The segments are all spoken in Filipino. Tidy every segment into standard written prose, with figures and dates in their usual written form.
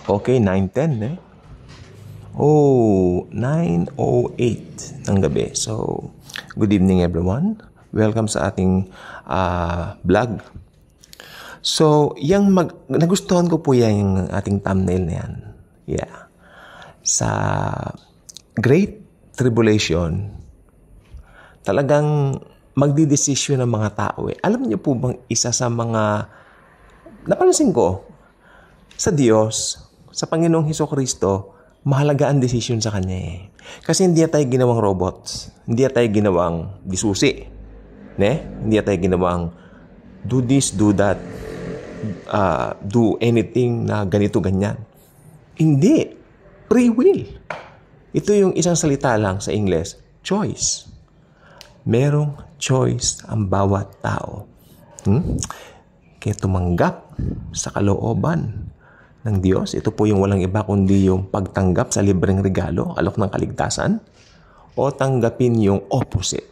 Okay, 9:10 eh. Oh, 9:08 ng gabi. So, good evening everyone. Welcome sa ating vlog. So, nagustuhan ko po yung ating thumbnail na yan. Yeah. Sa Great Tribulation, talagang magdidesisyon ng mga tao eh. Alam niyo po bang isa sa mga napansin ko sa Diyos, sa Panginoong Hesukristo, mahalaga ang desisyon sa Kanya eh. Kasi hindi tayo ginawang robots. Hindi tayo ginawang disusi. Hindi tayo ginawang do this, do that, do anything na ganito, ganyan. Hindi. Free will. Ito yung isang salita lang sa English, choice. Merong choice ang bawat tao. Kaya tumanggap sa kalooban ng Diyos. Ito po yung walang iba kundi yung pagtanggap sa libreng regalo, alok ng kaligtasan, o tanggapin yung opposite,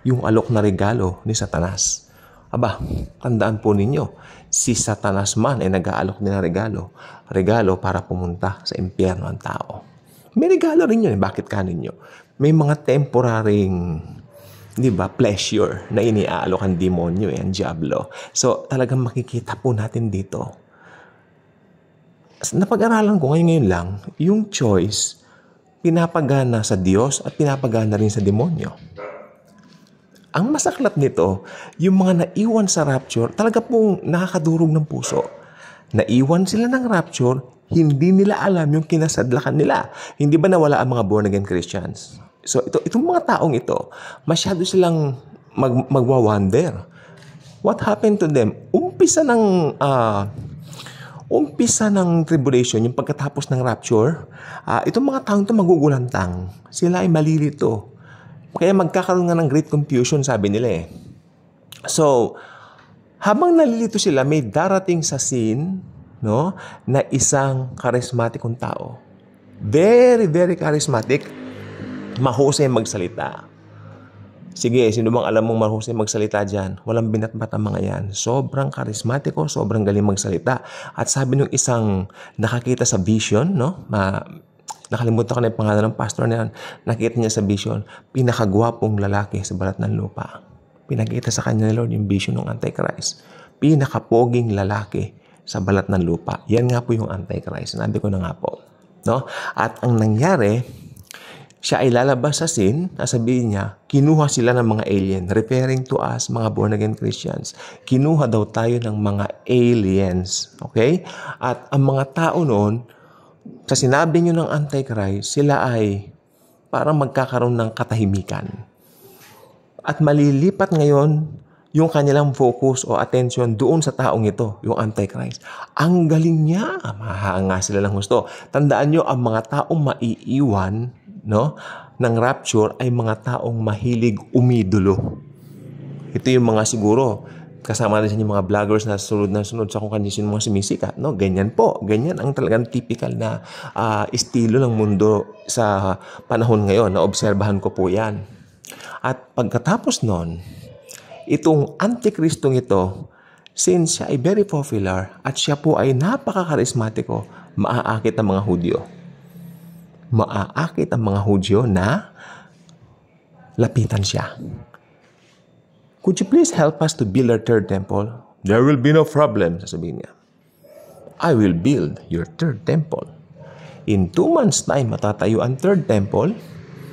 yung alok na regalo ni Satanas. Aba, tandaan po ninyo, si Satanas man ay nag-aalok din ng regalo para pumunta sa impyerno ang tao. May regalo rin yun. Bakit kaninyo? May mga temporaring pleasure na iniaalok ang demonyo, ang diablo. So, talagang makikita po natin dito. Napag-aralan ko ngayon lang, yung choice, pinapagana sa Diyos at pinapagana rin sa demonyo. Ang masaklat nito, yung mga naiwan sa rapture, talaga pong nakakadurog ng puso. Naiwan sila ng rapture, hindi nila alam yung kinasadlakan nila. Hindi ba nawala ang mga born-again Christians? So, itong mga taong ito, masyado silang magwa-wonder. What happened to them? Umpisa ng tribulation, yung pagkatapos ng rapture, itong mga taong ito magugulantang. Sila ay malilito. Kaya magkakaroon nga ng great confusion, sabi nila eh. So, habang nalilito sila, may darating sa scene, na isang charismatikong tao. Very, very charismatic. Mahusay magsalita. Sige, sino bang alam mong mahusay magsalita dyan? Walang binatbat ang mga yan. Sobrang karismatiko, sobrang galing magsalita. At sabi nung isang nakakita sa vision, nakalimutan ko na yung pangalan ng pastor na yan, nakita niya sa vision, pinakagwapong lalaki sa balat ng lupa. Pinakita sa kanya ni Lord yung vision ng Antichrist. Pinakapoging lalaki sa balat ng lupa. Yan nga po yung Antichrist. Sinabi ko na nga po. At ang nangyari, siya ay lalabas sa scene, sabihin niya, kinuha sila ng mga alien, referring to us, mga born-again Christians. Kinuha daw tayo ng mga aliens. Okay? At ang mga tao noon, sa sinabi niyo ng Antichrist, sila ay parang magkakaroon ng katahimikan. At malilipat ngayon yung kanilang focus o attention doon sa taong ito, yung Antichrist. Ang galing niya. Mahanga sila ng gusto. Tandaan niyo, ang mga taong maiiwan ng rapture ay mga taong mahilig umidolo. Ito yung mga siguro, kasama rin yung mga vloggers na sunod sa kung kanino mga sumisikat. Ganyan po. Ganyan ang talagang typical na estilo ng mundo sa panahon ngayon. Naobserbahan ko po yan. At pagkatapos nun, itong Antikristong ito, since siya ay very popular at siya po ay napaka-karismatiko, maaakit ang mga Hudyo. Maaakit ang mga Hudyo na lapitan siya. Could you please help us to build our third temple? There will be no problem, sasabihin niya. I will build your third temple. In 2 months' time, matatayo ang third temple.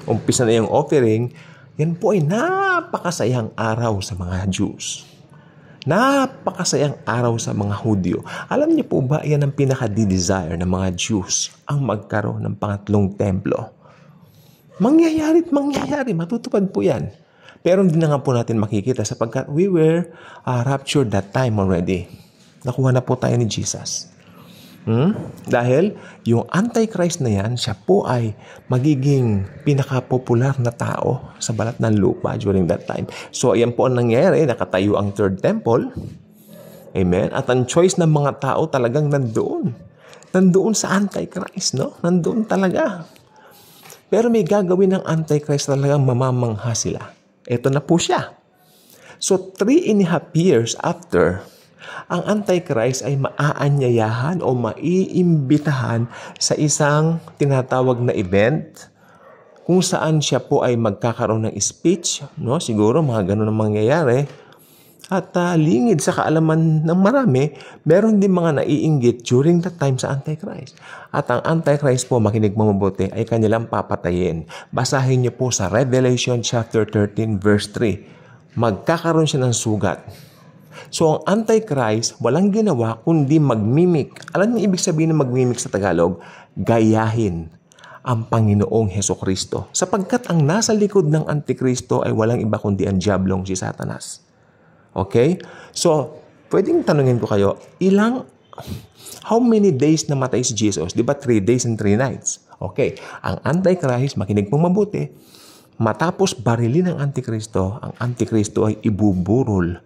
Umpisa na yung offering. Yan po ay napakasayang araw sa mga Jews. Napakasayang araw sa mga Hudyo. Alam niyo po ba, yan ang pinaka-desire ng mga Jews, ang magkaroon ng pangatlong templo. Mangyayari, matutupad po yan. Pero hindi na nga po natin makikita sapagkat we were raptured that time already. Nakuha na po tayo ni Jesus. Dahil yung Antichrist na yan, siya po ay magiging pinaka-popular na tao sa balat ng lupa during that time. So, ayan po ang nangyayari. Nakatayo ang third temple. Amen? At ang choice ng mga tao talagang nandoon. Nandoon sa Antichrist, Nandoon talaga. Pero may gagawin ng Antichrist talagang mamamangha sila. Ito na po siya. So, 3.5 years after Ang Antichrist ay maaanyayahan o maiimbitahan sa isang tinatawag na event kung saan siya po ay magkakaroon ng speech, no? Siguro mga ganun ang mangyayari. At lingid sa kaalaman ng marami, meron din mga naiinggit during that time sa Antichrist. At ang Antichrist po, makinig mo mabuti, ay kanilang papatayin. Basahin niyo po sa Revelation chapter 13 verse 3. Magkakaroon siya ng sugat. So ang Antichrist, walang ginawa kundi magmimik. Alam niyo ibig sabihin ng magmimik sa Tagalog? Gayahin ang Panginoong Hesukristo. Sapagkat ang nasa likod ng Antikristo ay walang iba kundi ang diablong si Satanas. Okay? So, pwedeng tanungin ko kayo, how many days namatay si Jesus? Di ba 3 days and 3 nights? Okay. Ang Antichrist, makinig pong mabuti, matapos barilin ng Antikristo, ang Antikristo ay ibuburol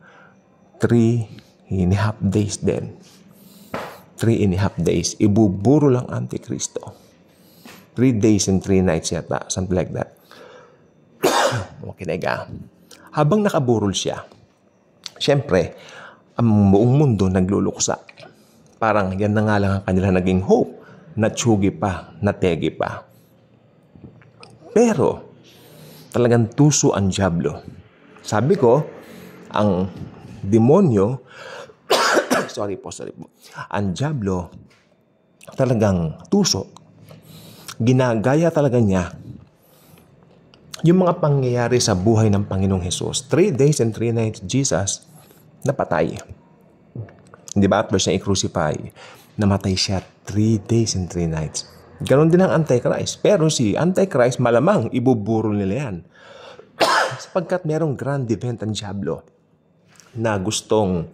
3.5 days din. 3.5 days. Ibuburol ang Antikristo. 3 days and 3 nights yata. Something like that. Okay, nega. Habang nakaburol siya, siyempre, ang buong mundo nagluluksa. Parang yan na nga lang ang kanila naging hope. Natsugi pa, nategi pa. Pero, talagang tuso ang diablo. Sabi ko, ang demonyo, sorry po. Ang diablo, talagang tuso. Ginagaya talaga niya yung mga pangyayari sa buhay ng Panginoong Hesus. 3 days and 3 nights, Jesus napatay. Di ba? After siya i-crucify, namatay siya 3 days and 3 nights. Ganon din ang Antichrist. Pero si Antichrist, malamang ibuburo nila yan. Sapagkat merong grand event ang diablo na gustong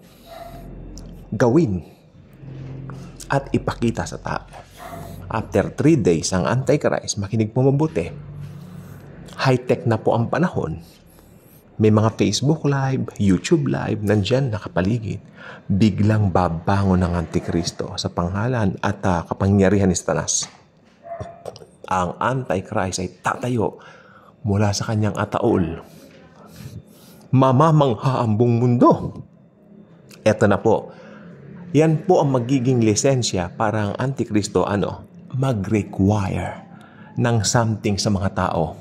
gawin at ipakita sa tao. After 3 days, ang Antichrist, makinig po mabuti, high-tech na po ang panahon. May mga Facebook Live, YouTube Live, nandyan nakapaligid. Biglang babangon ng Antikristo sa pangalan at kapangyarihan ni Satanas. Ang Antichrist ay tatayo mula sa kanyang ataol. Mamamangha ang buong mundo. Eto na po. Yan po ang magiging lisensya para ang Antikristo mag-require ng something sa mga tao.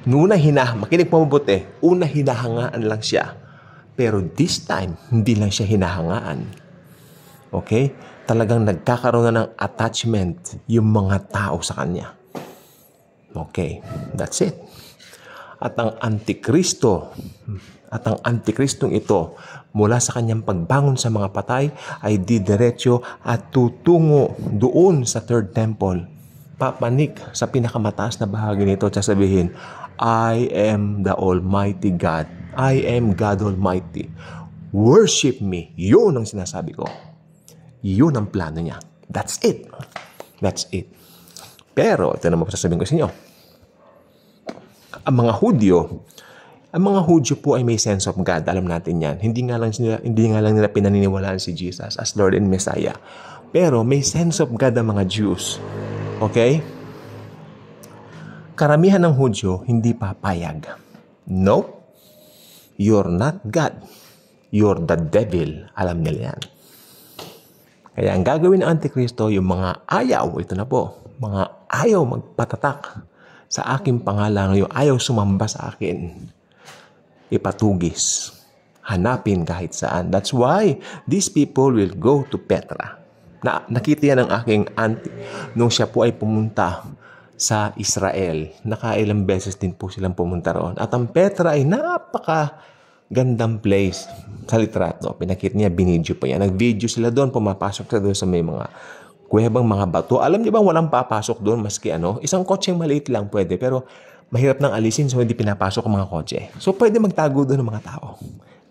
Makinig po mabuti, una hinahangaan lang siya. Pero this time, hindi lang siya hinahangaan. Okay? Talagang nagkakaroon na ng attachment yung mga tao sa kanya. Okay, that's it. At ang Antikristong ito, mula sa kanyang pagbangon sa mga patay, ay didiretso at tutungo doon sa third temple. Papanik sa pinakamataas na bahagi nito at sasabihin, I am the Almighty God. I am God Almighty. Worship me. Yun ang sinasabi ko. Yun ang plano niya. That's it. That's it. Pero, ito naman sasabihin ko sa inyo. Ang mga Hudyo po ay may sense of God. Alam natin yan. Hindi nga lang nila pinaniniwalaan si Jesus as Lord and Messiah. Pero may sense of God ang mga Jews. Okay? Karamihan ng Hudyo hindi papayag. Nope. You're not God. You're the devil. Alam nila yan. Kaya ang gagawin ng Antikristo, yung mga ayaw, ito na po, mga ayaw magpatatak sa aking pangalan, yung ayaw sumamba sa akin, ipatugis, hanapin kahit saan. That's why these people will go to Petra. Nakita yan ng aking auntie nung siya po ay pumunta sa Israel. Nakailang beses din po silang pumunta roon. At ang Petra ay napaka-gandang place sa litrato. Pinakita niya, binidyo pa yan. Nag-video sila doon, pumapasok sila doon sa may mga kuwebang mga bato. Alam niyo bang walang papasok doon maski isang kotseng maliit lang pwede, pero mahirap nang alisin so hindi pinapasok ang mga kotse. So pwede magtago doon ng mga tao.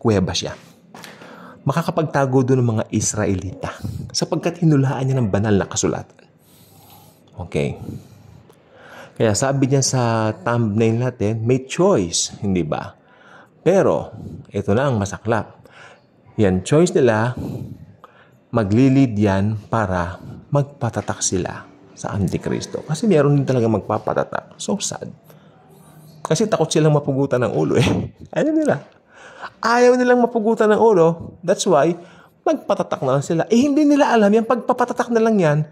Kuweba siya. Makakapagtago doon ng mga Israelita sapagkat hinulaan niya ng banal na kasulatan. Okay. Kaya sabi niya sa thumbnail natin, may choice, hindi ba? Pero, ito na ang masaklap. Yan, choice nila, maglilid yan para magpatatak sila sa Antikristo. Kasi meron din talaga magpapatatak. So sad. Kasi takot silang mapugutan ng ulo eh. Ano nila? Ayaw nilang mapugutan ng ulo. That's why, magpatatak na lang sila. Hindi nila alam yan. Pagpapatatak na lang yan,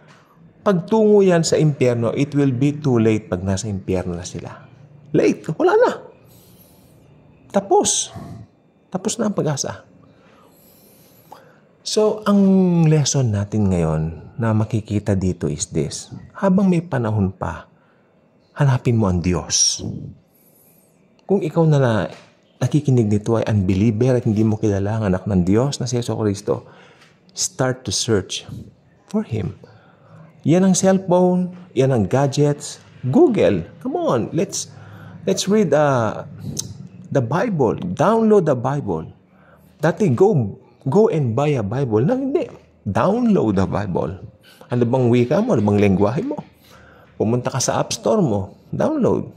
pagtungo yan sa impyerno, it will be too late pag nasa impyerno na sila. Late. Wala na. Tapos. Tapos na ang pag-asa. So, ang lesson natin ngayon na makikita dito is this. Habang may panahon pa, hanapin mo ang Diyos. Kung ikaw na nakikinig nito ay unbeliever at hindi mo kilala ang anak ng Diyos na si Jesucristo, start to search for Him. Yan ang cellphone, yan ang gadgets. Google. Come on, let's read the Bible. Download the Bible. Dati go and buy a Bible. No, hindi. Download the Bible. Ano bang wika mo? Ano bang lengguwahe mo? Pumunta ka sa App Store mo. Download.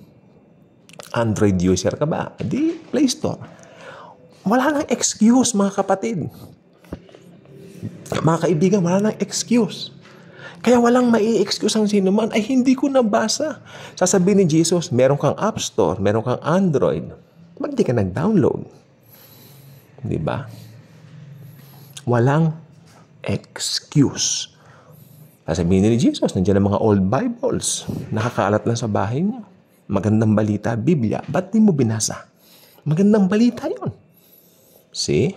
Android user ka ba? Di Play Store. Wala nang excuse, mga kapatid. Mga kaibigan, wala nang excuse. Kaya walang mai-excuse ang sino man. Ay, hindi ko nabasa. Sasabihin ni Jesus, meron kang App Store, meron kang Android. Ba't di ka nag-download? Di ba? Walang excuse. Sasabihin ni Jesus, nandiyan ang mga old Bibles. Nakakaalat lang sa bahay niyo. Magandang balita, Biblia. Ba't di mo binasa? Magandang balita yun. See?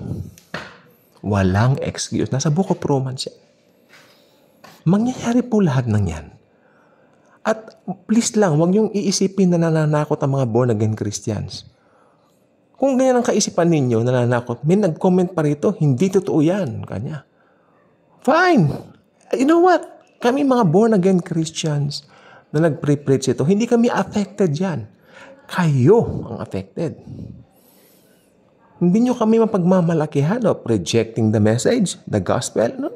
Walang excuse. Nasa Book of Romans yan. Mangyayari po lahat ng yan. At please lang, huwag niyong iisipin na nananakot ang mga born-again Christians. Kung ganyan ang kaisipan ninyo, nananakot, may nag-comment pa rito, hindi totoo yan. Kanya. Fine. You know what? Kami mga born-again Christians na nag-preach ito, hindi kami affected yan. Kayo ang affected. Hindi nyo kami mapagmamalakihan of rejecting the message, the gospel. No.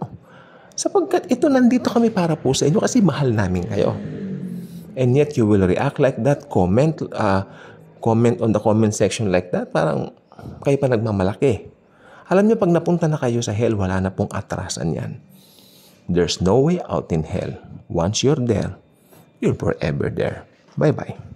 Sapagkat ito, nandito kami para po sa inyo kasi mahal namin kayo. And yet you will react like that, comment on the comment section like that, parang kayo pa nagmamalaki. Alam niyo, pag napunta na kayo sa hell, wala na pong atrasan yan. There's no way out in hell. Once you're there, you're forever there. Bye-bye.